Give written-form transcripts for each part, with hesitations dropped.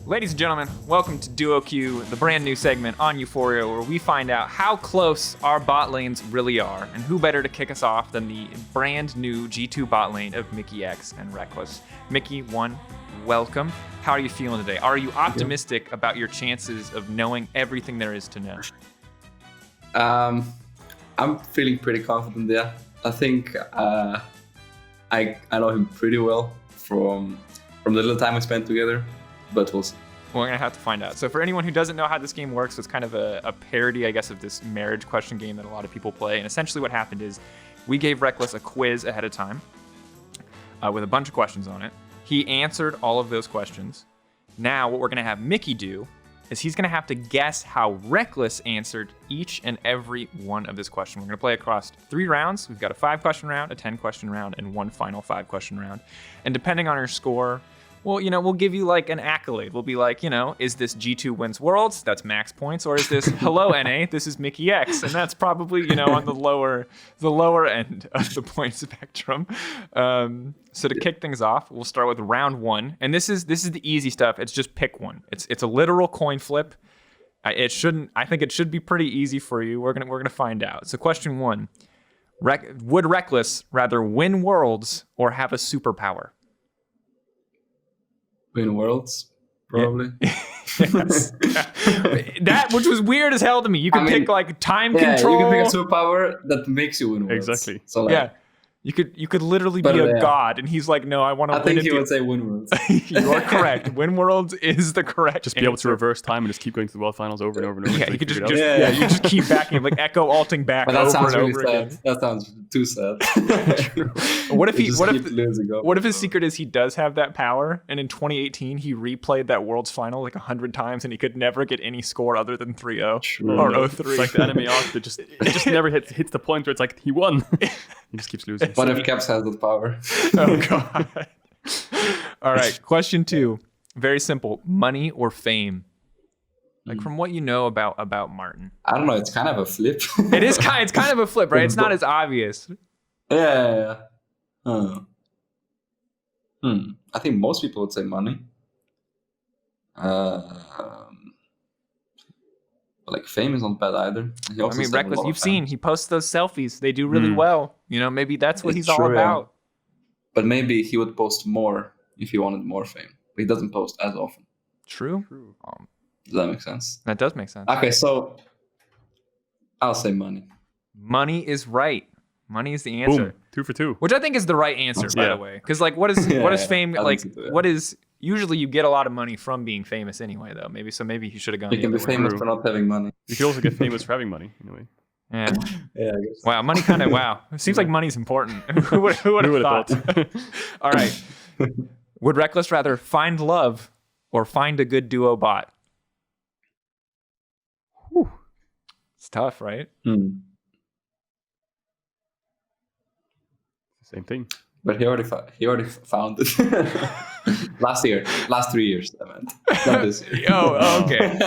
Ladies and gentlemen, welcome to Duo Q, the brand new segment on EUphoria where we find out how close our bot lanes really are, and who better to kick us off than the brand new G2 bot lane of Mikyx and Rekkles. Mickey, welcome. How are you feeling today? Are you optimistic about your chances of knowing everything there is to know? I'm feeling pretty confident there. I think I know him pretty well from the little time we spent together. But we'll see. We're going to have to find out. So for anyone who doesn't know how this game works, it's kind of a parody, I guess, of this marriage question game that a lot of people play. And essentially what happened is we gave Rekkles a quiz ahead of time with a bunch of questions on it. He answered all of those questions. Now what we're going to have Mickey do is he's going to have to guess how Rekkles answered each and every one of this question. We're going to play across 3 rounds. We've got a 5-question round, a 10-question round, and one final 5-question round. And depending on your score, well, we'll give you like an accolade. We'll be like, is this G2 wins worlds? That's max points. Or is this hello NA? This is Mikyx, and that's probably on the lower end of the point spectrum. So to kick things off, we'll start with round 1, and this is the easy stuff. It's just pick one. It's a literal coin flip. I think it should be pretty easy for you. We're gonna find out. So question 1: would Rekkles rather win worlds or have a superpower? Win worlds, probably. Yes. That, which was weird as hell to me. You could pick like time control. You can pick a superpower that makes you win worlds. Exactly. So you could literally be a god, and he's like, no, I want to win. I think he would say win worlds. You are correct. Win worlds is the correct. Just be able to reverse time and just keep going to the world finals over and over and over. Yeah, you could you just keep backing, like echo alting back but that over sounds and really over sad. again. That sounds too sad. What if his secret is he does have that power, and in 2018 he replayed that world's final like 100 times, and he could never get any score other than 3-0 or 0-3. It's like the anime arc that just never hits the point where it's like he won. He just keeps losing. What if Caps has that power? Oh god. All right, question 2. Very simple. Money or fame? Like from what you know about Martin. I don't know. It's kind of a flip. It's kind of a flip, right? It's not as obvious. Yeah. I think most people would say money. Like fame is not bad either. Rekkles, you've seen he posts those selfies. They do really well. Maybe that's what he's all about. Yeah. But maybe he would post more if he wanted more fame. But he doesn't post as often. True. Does that make sense? That does make sense. Okay, so I'll say money. Money is right. Money is the answer. Boom. 2 for 2. Which I think is the right answer, by the way. Because like, what is fame like? What is usually you get a lot of money from being famous anyway, though. Maybe he should have gone. You can be famous for not having money. You can also get famous for having money, in a way. Yeah. Yeah. I guess. Wow. Money kind of. Wow. It seems like money's important. Who would have thought? All right. Would Rekkles rather find love or find a good duo bot? Whew. It's tough, right? Same thing. But he already found it. Last 3 years, I meant. Not this year. Oh, okay.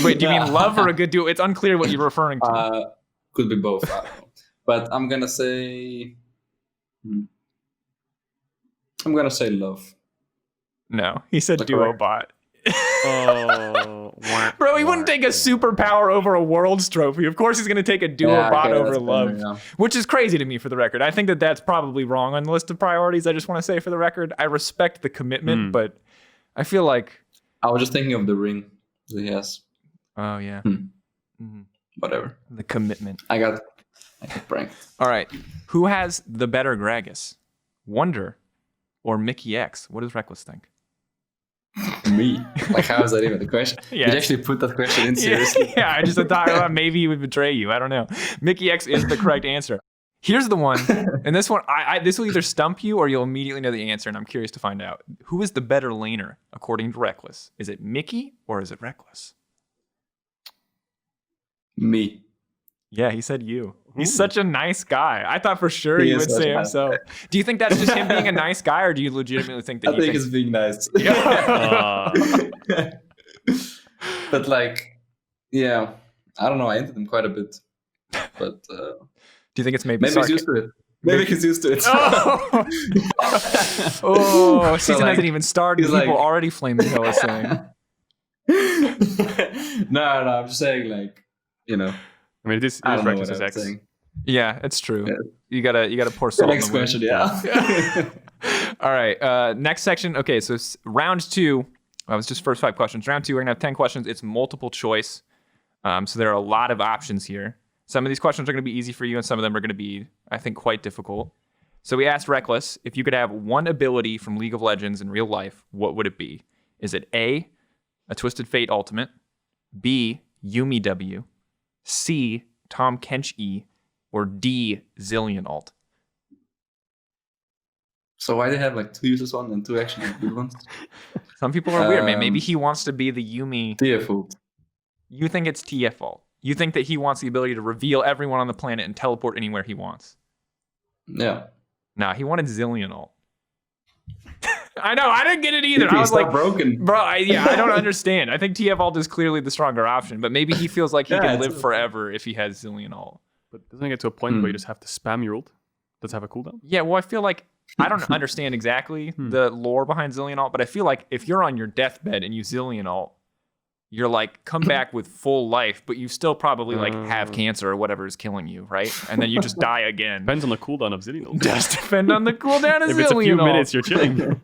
Wait, do you mean love or a good duo? It's unclear what you're referring to. Could be both. I don't know. But I'm gonna say love. No, he said duo bot. Oh, bro, he wouldn't take a superpower over a world's trophy. Of course he's going to take a duo bot over love, which is crazy to me, for the record. I think that's probably wrong on the list of priorities. I just want to say, for the record, I respect the commitment, but I feel like... I was just thinking of the ring that he has. Oh, yeah. Whatever. The commitment. I got pranked. All right. Who has the better Gragas? Wonder or Mikyx? What does Rekkles think? Me? Like, how is that even the question? Yeah. Did you actually put that question in seriously? Yeah, I just thought maybe he would betray you. I don't know. Mikyx is the correct answer. Here's the one, and this one, this will either stump you or you'll immediately know the answer, and I'm curious to find out. Who is the better laner, according to Rekkles? Is it Mickey or is it Rekkles? Me. Yeah, he said you. He's such a nice guy. I thought for sure he would say himself. Do you think that's just him being a nice guy, or do you legitimately think that I think it's being nice. But like, yeah, I don't know. I entered him quite a bit. But do you think it's maybe he's used to it? Maybe he's used to it. Oh, season hasn't even started. People already flaming Noah saying. No, I'm just saying, like, I mean, it is I don't know what Rekkles' I'm ex. saying. Yeah, it's true. Yeah. You gotta pour The salt in next the wound. question, yeah. All right. Next section. Okay, so round 2. That was just first 5 questions. Round 2, we're gonna have 10 questions. It's multiple choice. So there are a lot of options here. Some of these questions are gonna be easy for you, and some of them are gonna be, I think, quite difficult. So we asked Rekkles, if you could have one ability from League of Legends in real life, what would it be? Is it A, a Twisted Fate Ultimate, B, Yumi W, C, Tom Kench E, or D, Zillion Ult? So why they have like 2 useless ones and 2 actually good ones? Some people are weird, man. Maybe he wants to be the Yumi. TF. You think it's TF ult. You think that he wants the ability to reveal everyone on the planet and teleport anywhere he wants. Yeah. Nah, he wanted Zillion Ult. I know, I didn't get it either. I He's was not like, broken. bro, I don't understand. I think TF ult is clearly the stronger option, but maybe he feels like he Yeah, can it's- live forever if he has Zillion Ult. But doesn't it get to a point where you just have to spam your ult? Does it have a cooldown? Yeah, well, I feel like I don't understand exactly the lore behind Zillion Ult, but I feel like if you're on your deathbed and you Zillion Ult, you're like, come back with full life, but you still probably like have cancer or whatever is killing you, right? And then you just die again. Depends on the cooldown of Zillion ult. Does depend on the cooldown of If it's a few Zillion Ult. minutes, you're chilling.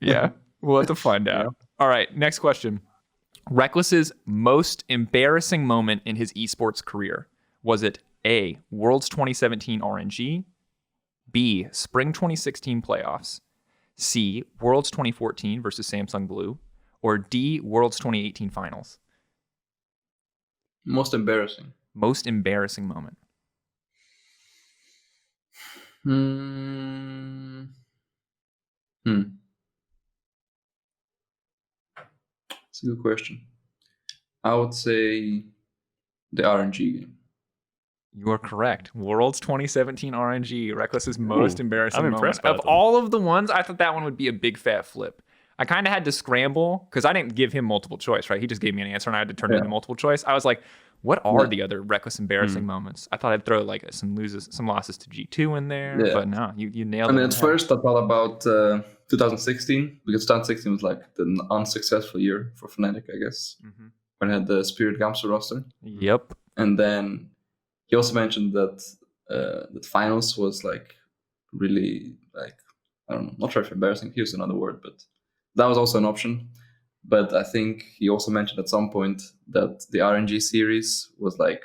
Yeah, we'll have to find out. All right, next question. Rekkles' most embarrassing moment in his esports career. Was it A, Worlds 2017 RNG, B, Spring 2016 playoffs, C, Worlds 2014 versus Samsung Blue, or D, Worlds 2018 finals? Most embarrassing. Most embarrassing moment. It's a good question. I would say the RNG game. You are correct. Worlds 2017 RNG, Rekkles' most embarrassing I'm moment. impressed by Of that. all of the ones, I thought that one would be a big fat flip. I kind of had to scramble because I didn't give him multiple choice, right? He just gave me an answer and I had to turn it into multiple choice. I was like, what are the other Rekkles embarrassing moments? I thought I'd throw like some losses to G2 in there, but no, you nailed I it. mean, at first I thought about 2016 because 2016 was like the unsuccessful year for Fnatic, I guess, when I had the Spirit Gamsu roster. Yep. And then he also mentioned that that finals was like really like, I don't know, not sure if embarrassing, here's another word, but that was also an option. But I think he also mentioned at some point that the RNG series was like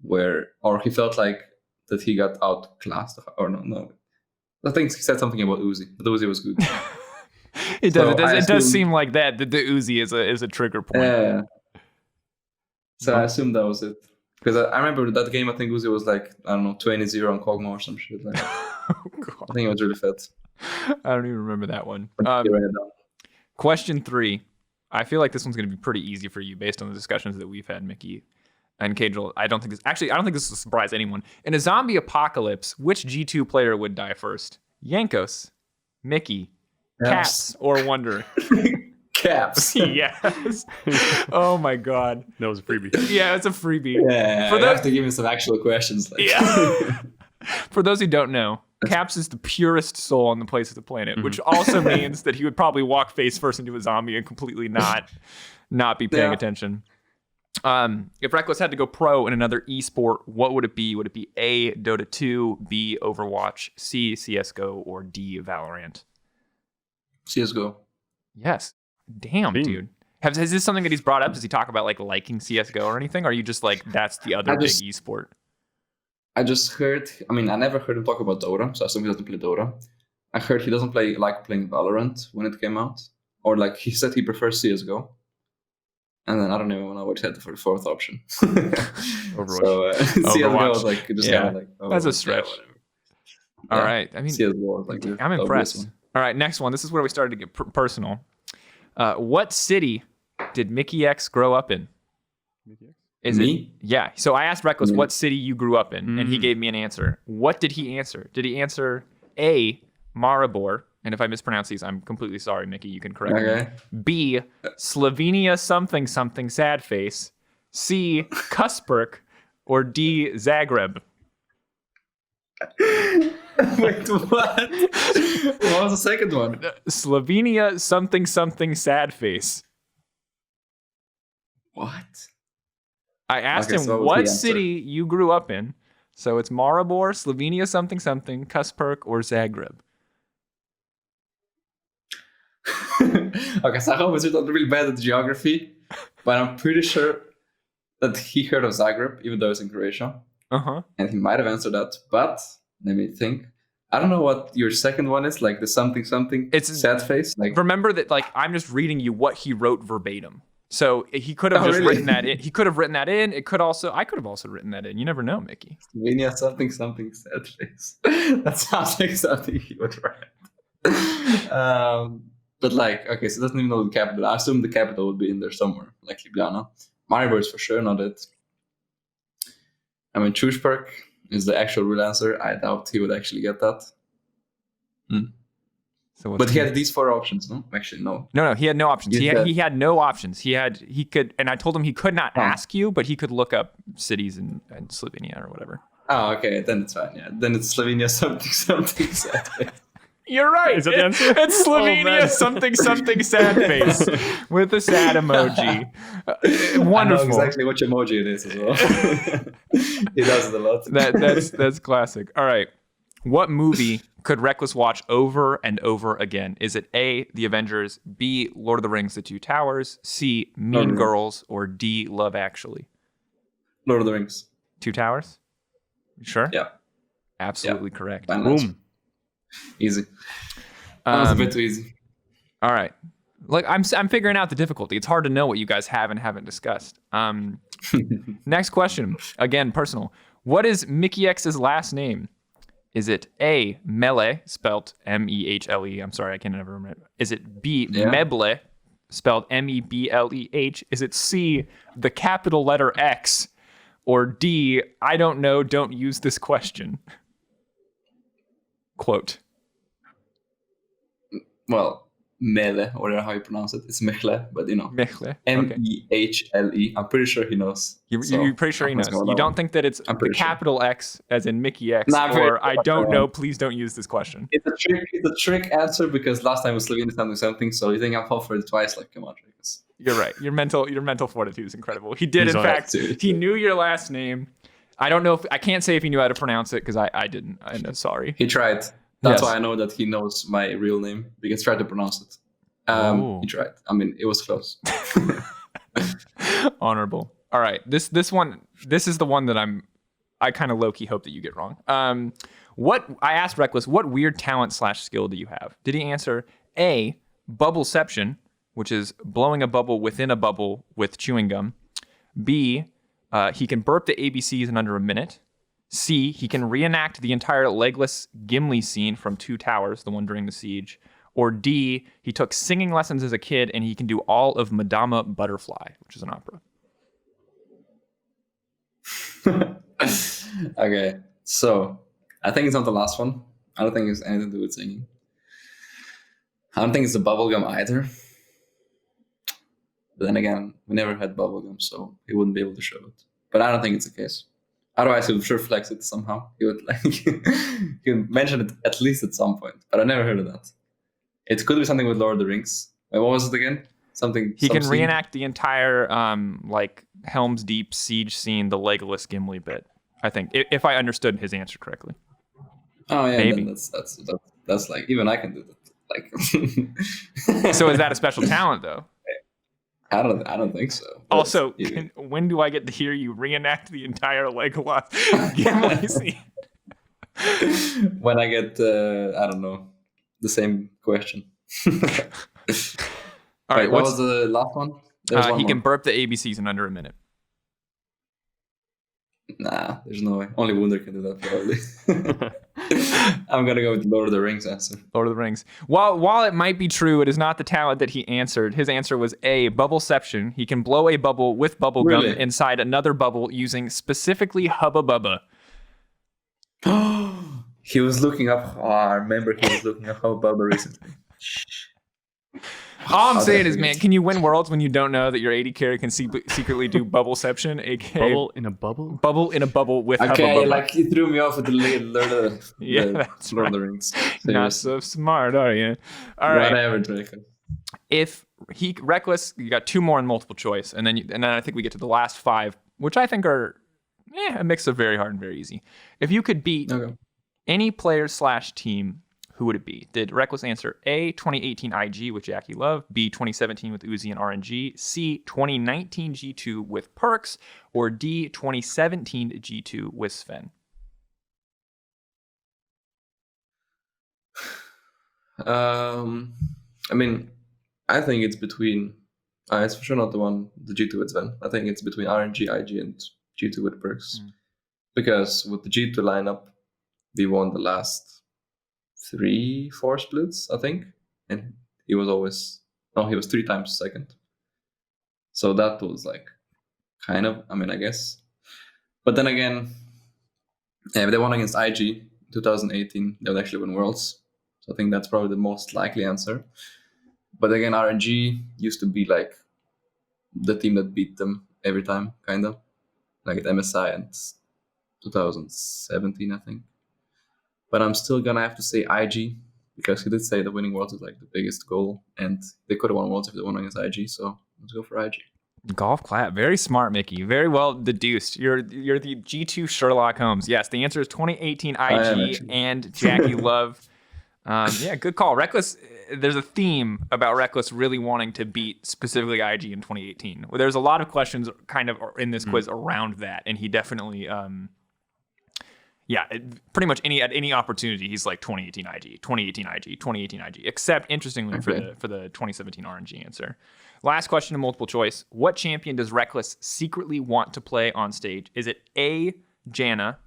or he felt like that he got outclassed, or no. I think he said something about Uzi, but Uzi was good. It So does. I It does assume- seem like that the Uzi is a trigger point. Yeah. So I assume that was it. Because I remember that game, I think Uzi was like, I don't know, 20-0 on Kog'Maw or some shit. Like, Oh, God. I think it was really fat. I don't even remember that one. He ran it down. Question 3. I feel like this one's going to be pretty easy for you based on the discussions that we've had, Mickey and Cajal. I don't think this will surprise anyone. In a zombie apocalypse, which G2 player would die first? Yankos, Mickey, Caps, or Wonder? Caps. Yes. Oh my God. That was a freebie. Yeah, it's a freebie. Yeah, For you those- have to give me some actual questions. Like. Yeah. For those who don't know, Caps is the purest soul on the face of the planet, which also means that he would probably walk face first into a zombie and completely not be paying attention. If Rekkles had to go pro in another esport, what would it be? Would it be A, Dota 2, B, Overwatch, C, CSGO, or D, Valorant? CSGO. Yes. Damn, dude. Is this something that he's brought up? Does he talk about like liking CSGO or anything? Or are you just like, that's the other big esport? I just heard, I mean, I never heard him talk about Dota, so I assume he doesn't play Dota. I heard he doesn't like playing Valorant when it came out. Or like he said he prefers CSGO. And then I don't even know what he had for the fourth option. Overwatch. So CSGO was like, just kind of like, that's a stretch. All right. I mean, CSGO was like, I'm impressed. All right, next one. This is where we started to get personal. What city did Mikyx grow up in? Is Me? it? Yeah. So I asked Rekkles what city you grew up in, and he gave me an answer. What did he answer? Did he answer A, Maribor? And if I mispronounce these, I'm completely sorry, Mickey. You can correct me. B, Slovenia something something sad face. C, Kusperk, or D, Zagreb? Wait, what? What was the second one? Slovenia something something sad face. What? I asked Okay, him so what was what the answer? city you grew up in. So it's Maribor, Slovenia something something, Kasperk, or Zagreb. Okay, Saho was not really bad at geography, but I'm pretty sure that he heard of Zagreb, even though it's in Croatia, Uh-huh. and he might have answered that. But let me think. I don't know what your second one is, like the something something. It's sad face. Like remember that like I'm just reading you what he wrote verbatim. So he could have Oh, just really? written that in. He could have written that in. It could also I could have also written that in. You never know, Mickey. Slovenia something something sad face. That sounds like something he would write. But like, okay, so it doesn't even know the capital. I assume the capital would be in there somewhere, like Ljubljana. Maribor is for sure not it. I mean, Chushperk is the actual real answer. I doubt he would actually get that. So what's But he had these 4 options, no? Actually, no. No, he had no options. You said- He had no options. He could, and I told him he could not Oh. ask you, but he could look up cities in Slovenia or whatever. Oh, okay, then it's fine. Yeah, then it's Slovenia something something sad face. You're right. Is that the answer? It's Slovenia man. something something sad face with a sad emoji. Wonderful. I know exactly which emoji it is as well. He does it a lot. That's classic. All right. What movie could Rekkles watch over and over again? Is it A, The Avengers, B, Lord of the Rings, The Two Towers, C, Mean Rings. Girls, or D, Love Actually? Lord of the Rings. Two Towers? You sure? Yeah. Absolutely correct. Final answer. Boom. Easy. That was a Um, bit too easy. All right. Like I'm figuring out the difficulty. It's hard to know what you guys have and haven't discussed. Next question. Again, personal. What is Mikyx's last name? Is it A, Mele, spelled M-E-H-L-E? I'm sorry, I can never remember. Is it B, Yeah. Meble, spelled M-E-B-L-E-H? Is it C, the capital letter X? Or D, I don't know, don't use this question? Quote. Well, Mele, or how you pronounce it. It's Mechle, but you know. Mechle. Okay. M-E-H-L-E. I'm pretty sure he knows. You're pretty sure he I'm knows. just going You with that don't one. think that it's I'm the pretty sure. capital X as in Mickey X, Nah, I'm pretty or sure I that's don't the know, one. please don't use this question. It's a trick answer because last time was Slovenia something something, so you think I'll fall for it twice? Like, come on, Rekkles. You're right. Your mental fortitude is incredible. He did, He's in on it, fact, too. he knew your last name. I don't know if I can't say if he knew how to pronounce it because I didn't. I'm sorry. He tried. That's Yes. why I know that he knows my real name because he tried to pronounce it. Oh. He tried. I mean, it was close. Honorable. All right. This is the one that I kind of low key hope that you get wrong. What I asked Rekkles, what weird talent / skill do you have? Did he answer A, bubbleception, which is blowing a bubble within a bubble with chewing gum? B, he can burp the ABCs in under a minute. C, he can reenact the entire legless Gimli scene from Two Towers, the one during the siege. Or D, he took singing lessons as a kid and he can do all of Madama Butterfly, which is an opera. Okay, so I think it's not the last one. I don't think it's anything to do with singing. I don't think it's the bubblegum either. But then again, we never had bubblegum, so he wouldn't be able to show it. But I don't think it's the case. Otherwise, he would sure flex it somehow. He would he would mention it at least at some point. But I never heard of that. It could be something with Lord of the Rings. Wait, what was it again? He can scene? reenact the entire like Helm's Deep siege scene, the Legolas Gimli bit. I think, if I understood his answer correctly. Oh yeah, Maybe. then that's like even I can do that. Like, So is that a special talent though? I don't think so. But Also, you- when do I get to hear you reenact the entire Legolas Gimli scene? when I get I don't know, the same question. All right, what what's was the last one? There's one he more. can burp the ABCs in under a minute. Nah, there's no way. Only Wunder can do that probably. I'm gonna go with Lord of the Rings answer. Lord of the Rings. While it might be true, it is not the talent that he answered. His answer was A, bubbleception. He can blow a bubble with bubble gum Really? inside another bubble using specifically Hubba Bubba. He was looking up. Oh, I remember he was looking up how Bubba recently. All I'm How saying did I is, forget? man, can you win worlds when you don't know that your AD carry can secretly do bubbleception, aka Bubble in a bubble? bubble in a bubble with Hubba Okay, Bubba? like he threw me off with the Lord Yeah, that's Lord of the Rings. Not so smart, are you? All right. Whatever, Draco. If Rekkles, you got 2 more in multiple choice, and then I think we get to the last 5, which I think are a mix of very hard and very easy. If you could beat any player / team, who would it be? Did Rekkles answer A, 2018 IG with Jackie Love, B, 2017 with Uzi and RNG, C, 2019 G2 with Perks, or D, 2017 G2 with Sven? I mean, I think it's between. It's for sure not the G2 with Sven. I think it's between RNG, IG, and G2 with Perks. Because with the G2 lineup, we won the last 3-4 splits, I think. And he was 3 times second. So that was like kind of, I guess. But then again, if they won against IG 2018, they would actually win Worlds. So I think that's probably the most likely answer. But again, RNG used to be like the team that beat them every time, kind of. Like at MSI and 2017, I think. But I'm still going to have to say IG, because he did say the winning Worlds is like the biggest goal. And they could have won Worlds if they won against IG. So let's go for IG. Golf clap. Very smart, Mickey. Very well deduced. You're the G2 Sherlock Holmes. Yes, the answer is 2018 IG and Jackie Love. Good call. Rekkles, there's a theme about Rekkles really wanting to beat specifically IG in 2018. Well, there's a lot of questions kind of in this quiz around that, and he definitely, pretty much at any opportunity, he's like 2018 IG, 2018 IG, 2018 IG, except interestingly for the 2017 RNG answer. Last question in multiple choice. What champion does Rekkles secretly want to play on stage? Is it A, Janna,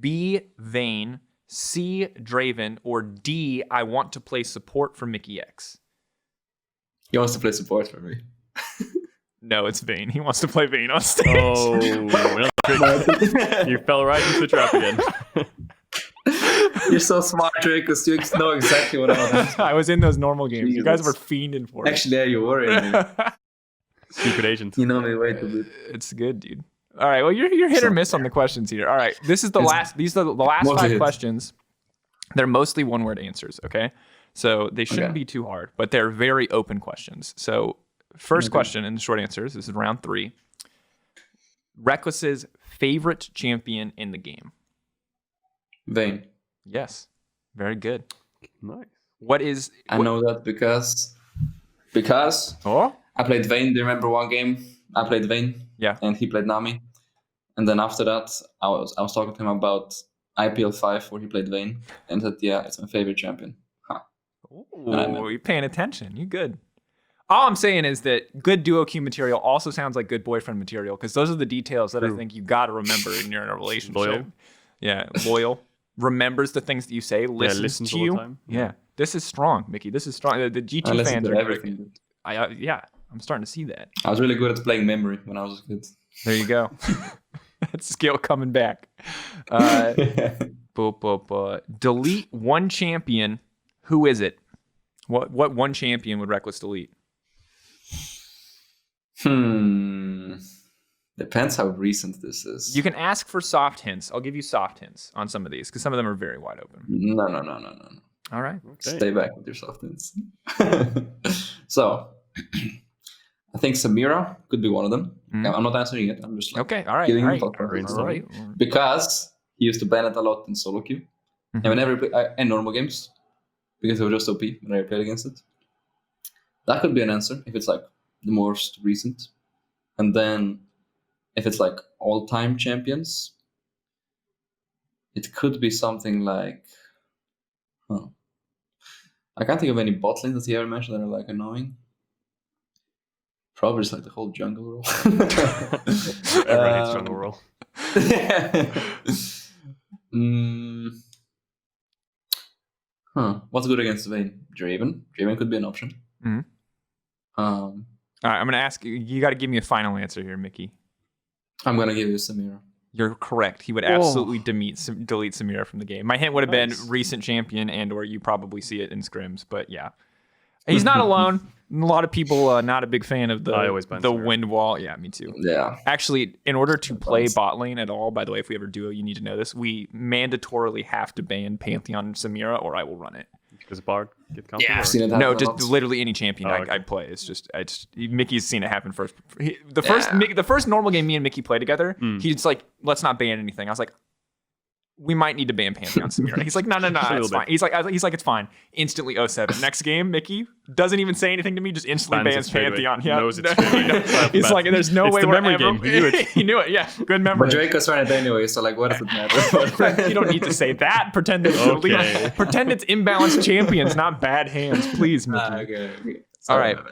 B, Vayne, C, Draven, or D, I want to play support for Mikyx? He wants to play support for me. No, it's Vayne. He wants to play Vayne on stage. Oh, you fell right into the trap again. You're so smart, Drake, because you know exactly what I want. I was in those normal games. Jesus. You guys were fiending for it. Actually, yeah, you were in it. Secret agent. You know me way too good. It's good, dude. All right. Well, you're hit or miss on the questions here. All right. These are the last 5 questions. They're mostly one-word answers. Okay. So they shouldn't be too hard, but they're very open questions. So first question in the short answers. This is round 3. Rekkles' favorite champion in the game. Vayne. Yes. Very good. Nice. I know that because I played Vayne. Do you remember one game? I played Vayne. Yeah. And he played Nami. And then after that, I was talking to him about IPL 5 where he played Vayne. And said, yeah, it's my favorite champion. Oh, you're paying attention. You're good. All I'm saying is that good duo queue material also sounds like good boyfriend material, because those are the details that I think you got to remember when you're in a relationship. Loyal. Yeah, loyal. Remembers the things that you say, listens to you. All the time. Yeah. This is strong, Mickey. This is strong. The G2 fans are everything. I'm starting to see that. I was really good at playing memory when I was a kid. There you go. That skill coming back. Delete one champion. Who is it? What one champion would Rekkles delete? Depends how recent this is. You can ask for soft hints. I'll give you soft hints on some of these, because some of them are very wide open. No. All right. Okay. Stay back with your soft hints. So, I think Samira could be one of them. I'm not answering it. I'm just okay. All right. giving him thought process. All right. Because he used to ban it a lot in solo queue and whenever in normal games, because it was just OP whenever I played against it. That could be an answer if it's like the most recent. And then if it's like all-time champions, it could be something like, I can't think of any bot lanes that he ever mentioned that are like annoying. Probably just like the whole jungle role. Everyone hates jungle role. What's good against Vayne? Draven. Draven could be an option. All right, I'm going to ask you. You got to give me a final answer here, Mickey. I'm going to give you Samira. You're correct. He would absolutely delete Samira from the game. My hint would have been recent champion, or you probably see it in scrims. But yeah, he's not alone. A lot of people not a big fan of the wind wall. Yeah, me too. Yeah. Actually, in order to play bot lane at all, by the way, if we ever duo, you need to know this. We mandatorily have to ban Pantheon and Samira, or I will run it. Does Bard get counted? Yeah, or- I've seen it happen No, a just lot. literally any champion Oh, okay. I play. It's just Mickey's seen it happen first. The first normal game me and Mickey play together, he's like, let's not ban anything. I was like, we might need to ban Pantheon Samira. He's like, no, it's fine. He's like, it's fine. Instantly 07. Next game, Mickey doesn't even say anything to me, just instantly Bans bans it straight away. Pantheon. Yeah. Knows it's straight away. He's like, there's no It's way the we're memory ever. game. He knew it. He knew it. Yeah, good memory. But Draco's ran it anyway, so like, what does it matter? You don't need to say that. Pretend it's Okay. pretend it's imbalanced champions, not bad hands, please, Mickey. Okay. All right. Sorry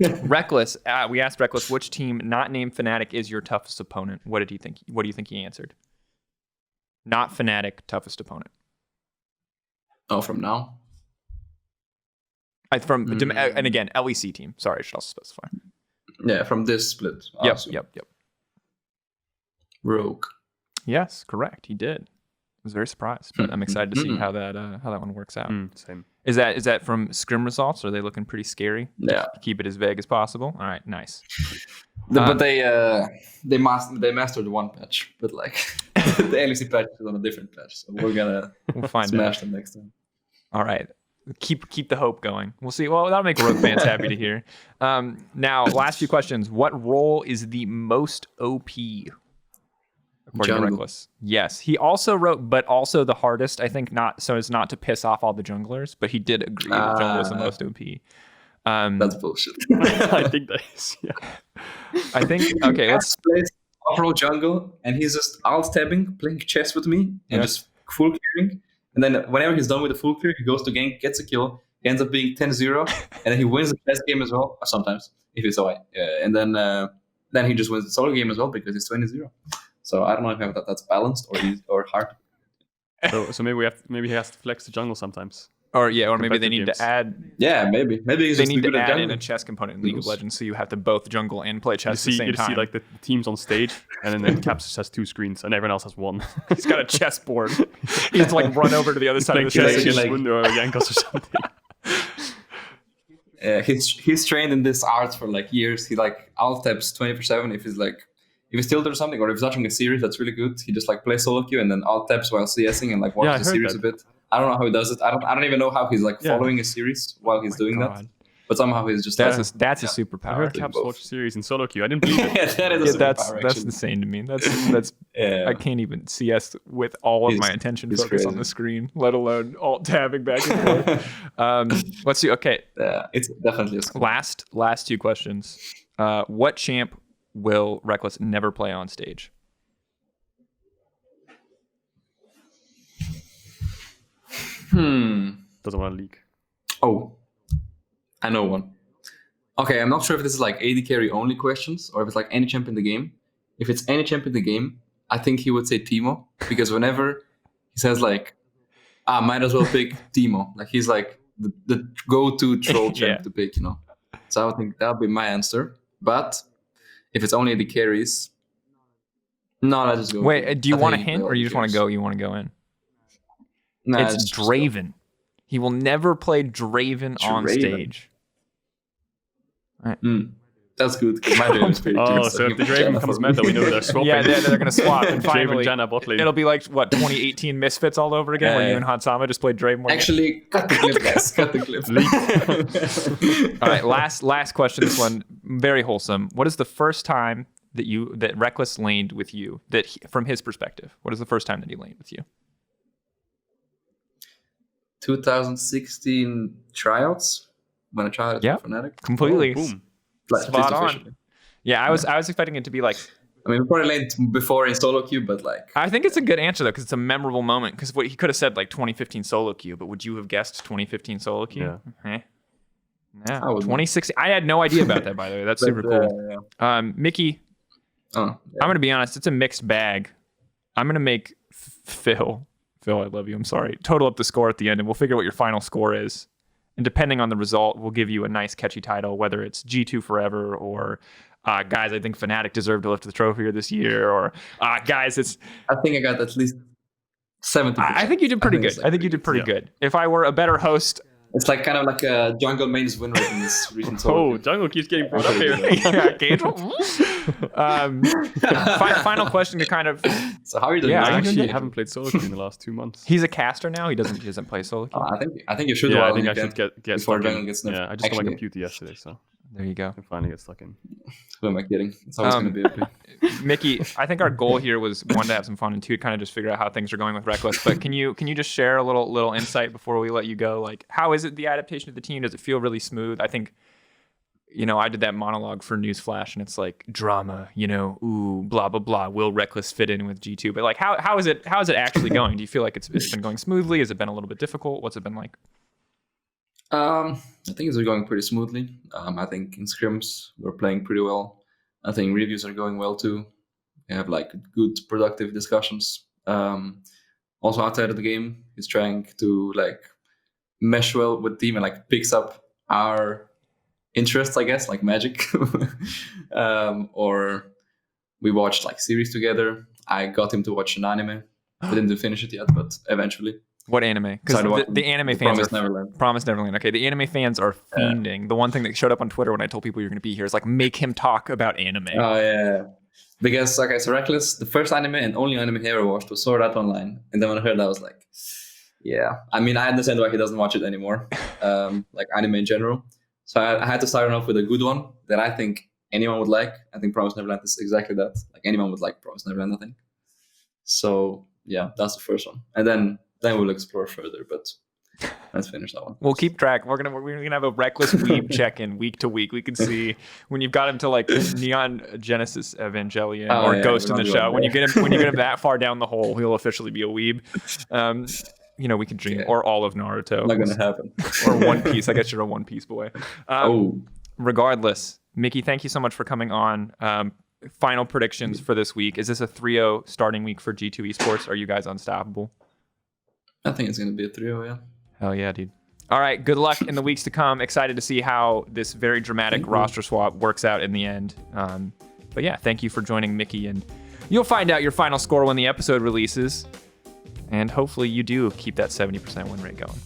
about Rekkles, we asked Rekkles which team not named Fnatic is your toughest opponent. What do you think he answered? Not Fnatic, toughest opponent. Oh, from now? And again, LEC team. Sorry, I should also specify. Yeah, from this split. Yep. Rogue. Yes, correct. He did. I was very surprised, but I'm excited to see how that one works out. Same. Is that from scrim results? Are they looking pretty scary? Yeah. Keep it as vague as possible. All right, nice. But they mastered one patch, but like the LEC patch is on a different patch, so we're gonna We'll find smash out. them next time. All right. Keep the hope going. We'll see. Well, that'll make Rogue fans happy to hear. Now, last few questions. What role is the most OP? According Jungle. to Rekkles. Yes. He also wrote, but also the hardest, I think, not so as not to piss off all the junglers, but he did agree that jungle was the most OP. That's bullshit. I think that is. Yeah. I think, okay, let's. Plays off-roll jungle, and he's just alt-tabbing, playing chess with me, and just full clearing. And then whenever he's done with the full clear, he goes to gank, gets a kill, he ends up being 10-0, and then he wins the chess game as well, or sometimes, if he's away. And then he just wins the solo game as well, because he's 20-0. So I don't know if that's balanced or hard. So maybe he has to flex the jungle sometimes. Or maybe they need games. to add. Yeah, maybe he's They just need to good at add in jungle. a chess component in League of Legends, so you have to both jungle and play You chess at the same time. see like the teams on stage, and then Caps has 2 screens, and everyone else has 1. He's got a chessboard. He has to like run over to the other side of the Playing chess stage. against like- Wunder or Jankos or something. He's trained in this art for like years. He like alt tabs 24/7 if he's tilted or something, or if he's watching a series that's really good. He just like plays solo queue and then alt tabs while CSing and like Yeah, I watches the heard series that. a bit. I don't know how he does it. I don't even know how he's like Yeah. following a series while he's doing that. God. But somehow he's just That's like, that's a I superpower. heard Caps watch a series in solo queue. I didn't believe it. yeah, that is a Yeah, superpower, that's actually. insane to me. That's Yeah. I can't even CS with all of He's- my attention he's focused on crazy. the screen, let alone alt tabbing back and forth. Let's see. Okay, Yeah, it's definitely a skill. last 2 questions. What champ will Rekkles never play on stage? Doesn't want to leak. Oh, I know one. Okay, I'm not sure if this is like AD carry only questions or if it's like any champ in the game. If it's any champ in the game, I think he would say Teemo, because whenever he says like, might as well pick Teemo. Like he's like the go-to troll champ Yeah. to pick, So I would think that would be my answer. But if it's only AD carries, no, let's just go. Wait, do you I want a think hint, they or you all just want to carries. go? You want to go in? Nah, It's just go. Draven. He will never play Draven on Draven. stage. That's good, because my Draven is pretty Oh, good, so he if the can Draven Janna becomes for meta, me. we know they're swapping. Yeah, they're going to swap. And Draven finally, Janna bot lane. it'll be like, 2018 Misfits all over again, where Yeah. you and Hansama just played Draven. Actually, cut the clip, guys. Cut the clip. All right, last question. This one, very wholesome. What is the first time that Rekkles laned with you, from his perspective? What is the first time that he laned with you? 2016 tryouts, when I tried Yeah. for Fnatic. Completely. Boom. Like, Spot just on. officially. Yeah, I was expecting it to be like. I mean, we probably laid before in solo queue, but like, I think it's a good answer though, because it's a memorable moment. Because what he could have said like 2015 solo queue, but would you have guessed 2015 solo queue? Yeah. Yeah. I wouldn't. 2016. I had no idea about that, by the way. That's super cool. Mickey, Oh, I'm gonna be honest. It's a mixed bag. I'm gonna make Phil, I love you. I'm sorry. Total up the score at the end, and we'll figure what your final score is. And depending on the result, we'll give you a nice catchy title, whether it's G2 forever or guys, I think Fnatic deserved to lift the trophy this year, or guys, it's. I think I got at least 70%. I think you did pretty good. I think you did pretty good. If I were a better host, It's like kind of like a jungle main's win rate in this recent Oh, tour. jungle keeps getting brought up here. Yeah, Gage. Final question to kind of. So how are you doing? Yeah, I Ryan? actually haven't played solo queue in the last 2 months. He's a caster now. He doesn't play solo queue. I think you should. Yeah, I while think you I can, should get before stuck jungle in. gets nerfed. Yeah, I just got my Actually, computer yesterday, so There you go. I can finally get stuck in. who am I kidding? It's always going to be okay. Mickey, I think our goal here was one, to have some fun, and two, to kind of just figure out how things are going with Rekkles. But can you just share a little insight before we let you go? Like, how is it, the adaptation of the team? Does it feel really smooth? I think, I did that monologue for Newsflash, and it's like drama, ooh, blah blah blah. Will Rekkles fit in with G2? But like, how is it actually going? Do you feel like it's been going smoothly? Has it been a little bit difficult? What's it been like? I think it's going pretty smoothly. I think in scrims we're playing pretty well. I think reviews are going well too. We have like good productive discussions. Also outside of the game, he's trying to like mesh well with the team and like picks up our interests, I guess, like Magic. Or we watched like series together. I got him to watch an anime. I didn't finish it yet, but eventually. What anime? Because the anime fans Promised are Neverland. Promised Neverland. Okay, the anime fans are fiending. The one thing that showed up on Twitter when I told people you're going to be here is like, make him talk about anime. Oh yeah, because okay, so Rekkles, the first anime and only anime he ever watched was Sword Art Online, and then when I heard that, I was like, yeah. I mean, I understand why he doesn't watch it anymore, like anime in general. So I had to start off with a good one that I think anyone would like. I think Promised Neverland is exactly that. Like anyone would like Promised Neverland, I think. So yeah, that's the first one, and then we'll explore further. But let's finish that one. We'll keep track. We're gonna have a Rekkles weeb check-in week to week. We can see when you've got him to like Neon Genesis Evangelion or Ghost in the Shell. When you get him that far down the hole, he'll officially be a weeb. We can dream, or all of Naruto. Not gonna happen. Or One Piece. I guess you're a One Piece boy. Regardless, Mickey, thank you so much for coming on. Final predictions for this week. Is this a 3-0 starting week for G2 Esports? Are you guys unstoppable? I think it's gonna be a 3-0, yeah. Hell yeah, dude. All right, good luck in the weeks to come. Excited to see how this very dramatic roster swap works out in the end. But yeah, thank you for joining Mickey, and you'll find out your final score when the episode releases. And hopefully you do keep that 70% win rate going.